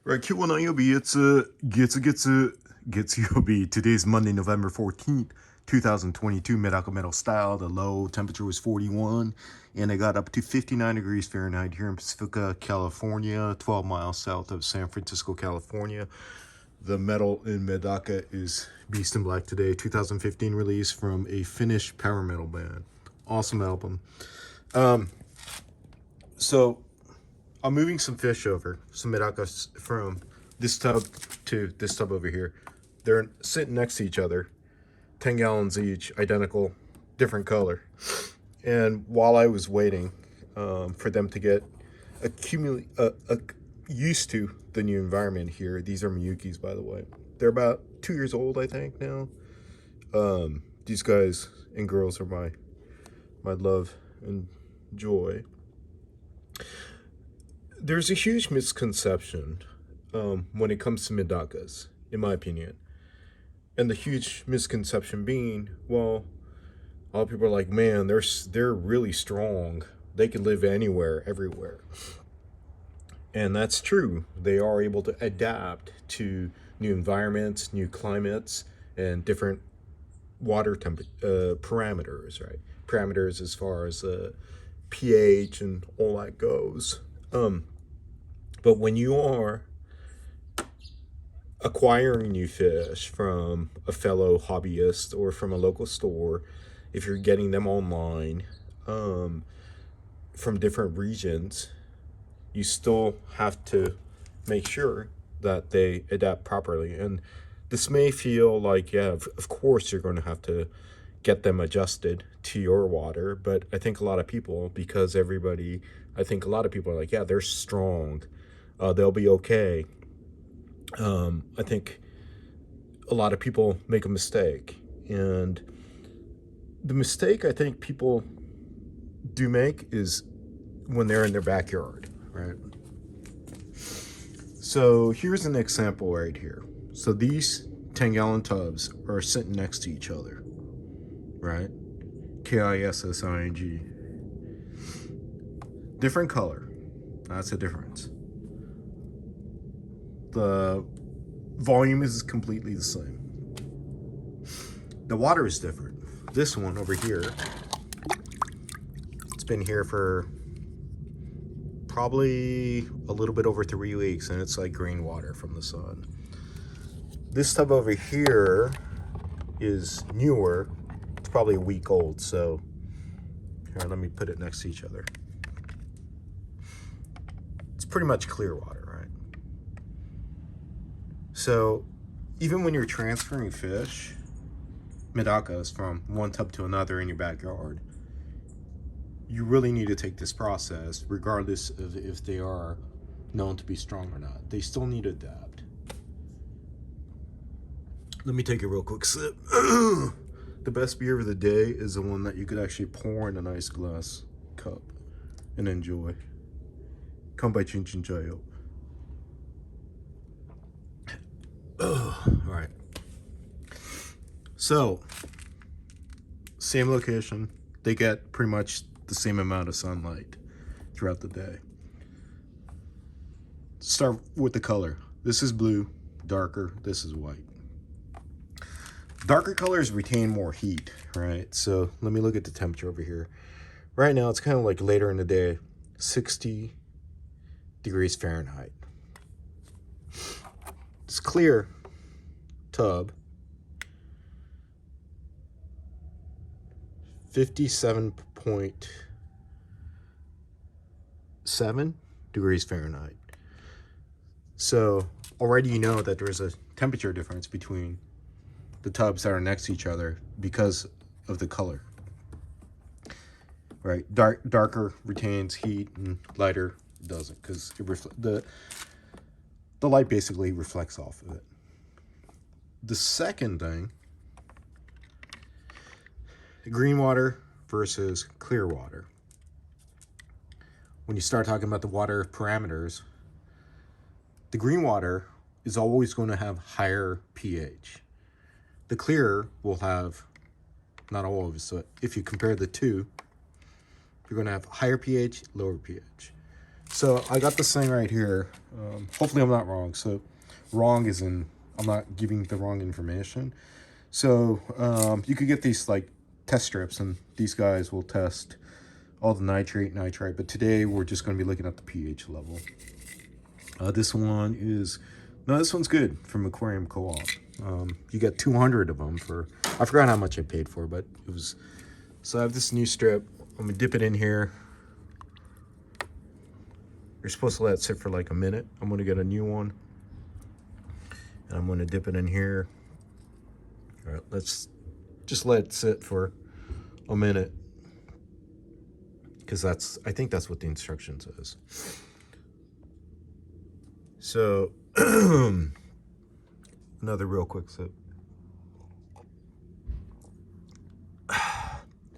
Right, Q1 IOB, it's gets Today's Monday, November 14th, 2022, MedakaMetal style. The low temperature was 41, and it got up to 59 degrees Fahrenheit here in Pacifica, California, 12 miles south of San Francisco, California. The metal in Medaka is Beast in Black today, 2015 release from a Finnish power metal band. Awesome album. So I'm moving some fish over, some Medakas from this tub to this tub over here. They're sitting next to each other, 10 gallons each, identical, different color. And while I was waiting for them to get used to the new environment here, these are Miyukis, by the way. They're about 2 years old, I think, now. These guys and girls are my love and joy. There's a huge misconception when it comes to Medakas, in my opinion. And the huge misconception being, well, a lot of people are like, man, they're really strong. They can live anywhere, everywhere. And that's true. They are able to adapt to new environments, new climates, and different water parameters, right? Parameters as far as pH and all that goes. But when you are acquiring new fish from a fellow hobbyist or from a local store, if you're getting them online from different regions, you still have to make sure that they adapt properly. And this may feel like, yeah, of course you're going to have to get them adjusted to your water, but I think a lot of people, because I think a lot of people are like, yeah, they're strong, they'll be okay. I think a lot of people make a mistake, and the mistake I think people do make is when they're in their backyard, right? So here's an example right here. So these 10-gallon tubs are sitting next to each other, right? KISSING. Different color. That's the difference. The volume is completely the same. The water is different. This one over here, it's been here for probably a little bit over 3 weeks, and it's like green water from the sun. This tub over here is newer. It's probably a week old, so here, let me put it next to each other. It's pretty much clear water, right? So even when you're transferring fish, Medakas, from one tub to another in your backyard, you really need to take this process, regardless of if they are known to be strong or not. They still need to adapt. Let me take a real quick sip. The best beer of the day is the one that you could actually pour in a nice glass cup and enjoy. Kanpai chinchin chayo. All right. So, same location. They get pretty much the same amount of sunlight throughout the day. Start with the color. This is blue, darker. This is white. Darker colors retain more heat, right? So let me look at the temperature over here. Right now, it's kind of like later in the day, 60 degrees Fahrenheit. It's clear tub, 57.7 degrees Fahrenheit. So already you know that there's a temperature difference between the tubs that are next to each other because of the color, right? Darker retains heat and lighter doesn't, because the light basically reflects off of it. The second thing, green water versus clear water. When you start talking about the water parameters, the green water is always going to have higher pH. The clear will have, not always, so if you compare the two, you're going to have higher pH, lower pH. So I got this thing right here. Hopefully I'm not wrong. So wrong is in I'm not giving the wrong information. So you could get these like test strips, and these guys will test all the nitrate, but today we're just going to be looking at the pH level. This one's good from Aquarium Co-op. You get 200 of them for, I forgot how much I paid for, but it was, so I have this new strip. I'm gonna dip it in here. You're supposed to let it sit for like a minute. I'm gonna get a new one, and I'm gonna dip it in here. All right, let's just let it sit for a minute, because I think that's what the instruction says. So another real quick sip.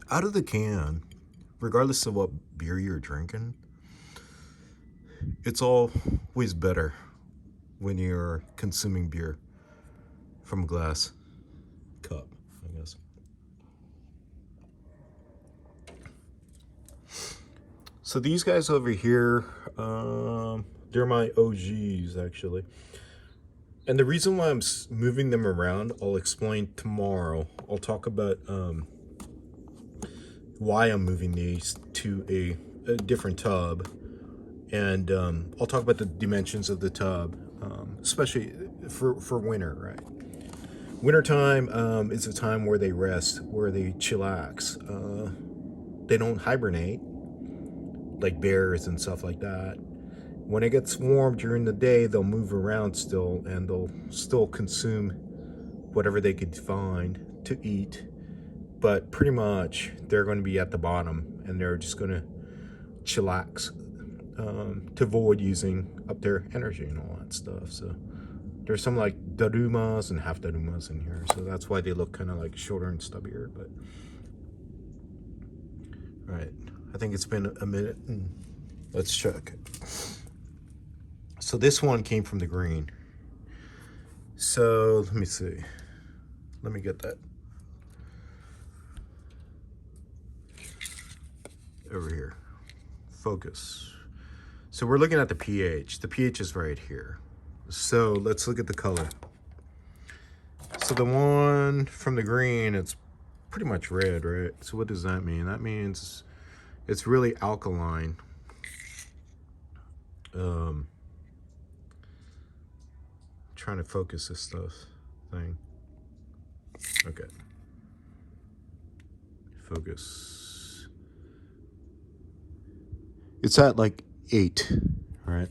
Out of the can, regardless of what beer you're drinking, it's always better when you're consuming beer from a glass cup, I guess. So these guys over here, they're my OGs actually. And the reason why I'm moving them around, I'll explain tomorrow. I'll talk about why I'm moving these to a different tub. And I'll talk about the dimensions of the tub, especially for winter, right? Wintertime is a time where they rest, where they chillax. They don't hibernate like bears and stuff like that. When it gets warm during the day, they'll move around still, and they'll still consume whatever they could find to eat. But pretty much they're going to be at the bottom, and they're just going to chillax to avoid using up their energy and all that stuff. So there's some like darumas and half darumas in here, so that's why they look kind of like shorter and stubbier. But all right, I think it's been a minute, and let's check. So this one came from the green. So let me see. Let me get that over here. Focus. So we're looking at the pH. The pH is right here. So let's look at the color. So the one from the green, it's pretty much red, right? So what does that mean? That means it's really alkaline. Trying to focus this thing. Okay. Focus. It's at like 8, right?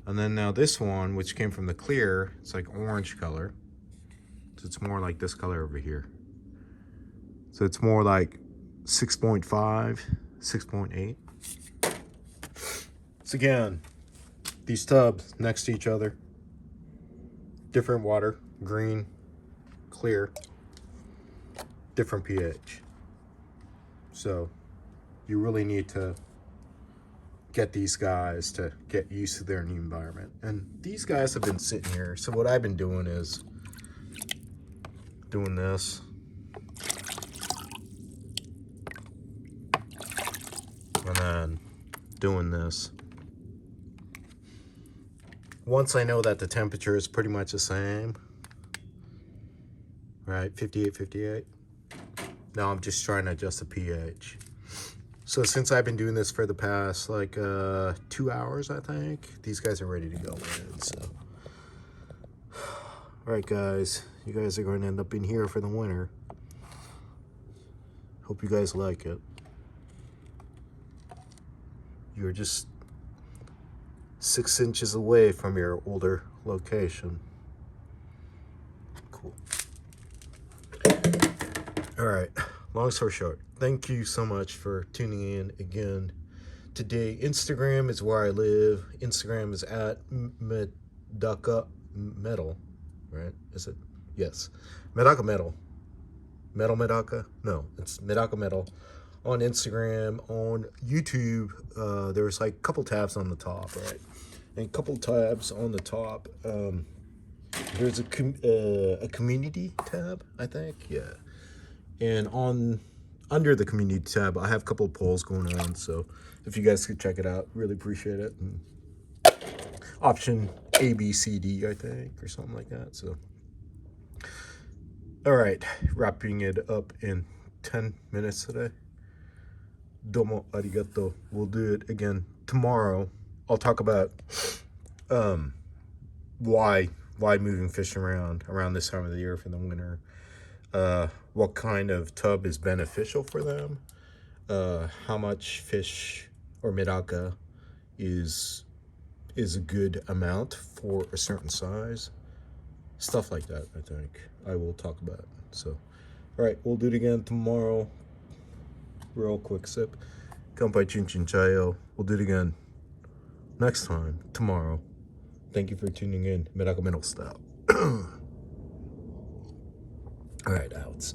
And then now this one, which came from the clear, it's like orange color. So it's more like this color over here. So it's more like 6.5, 6.8. So again, these tubs next to each other. Different water, green, clear, different pH. So you really need to get these guys to get used to their new environment. And these guys have been sitting here. So what I've been doing is doing this. And then doing this. Once I know that the temperature is pretty much the same, right, 58, 58, now I'm just trying to adjust the pH. So since I've been doing this for the past like 2 hours, I think, these guys are ready to go in. So, all right, guys, you guys are going to end up in here for the winter. Hope you guys like it. You're just 6 inches away from your older location. Cool. All right, long story short, thank you so much for tuning in again today. Instagram is where I live. Instagram is at MedakaMetal, right? Is it? Yes. MedakaMetal. Metal Medaka? No, it's MedakaMetal. On Instagram, on YouTube, there's like a couple tabs on the top, right? And a couple tabs on the top. There's a community tab, I think, yeah. And on under the community tab, I have a couple of polls going on. So if you guys could check it out, really appreciate it. And option A, B, C, D, I think, or something like that. So, all right, wrapping it up in 10 minutes today. Domo arigato. We'll do it again tomorrow. I'll talk about why moving fish around this time of the year for the winter. What kind of tub is beneficial for them? How much fish or medaka is a good amount for a certain size? Stuff like that, I think I will talk about. So, all right, we'll do it again tomorrow. Real quick sip. Kanpai chin chin chayo. We'll do it again next time, tomorrow. Thank you for tuning in. MedakaMetal style. All right, outs.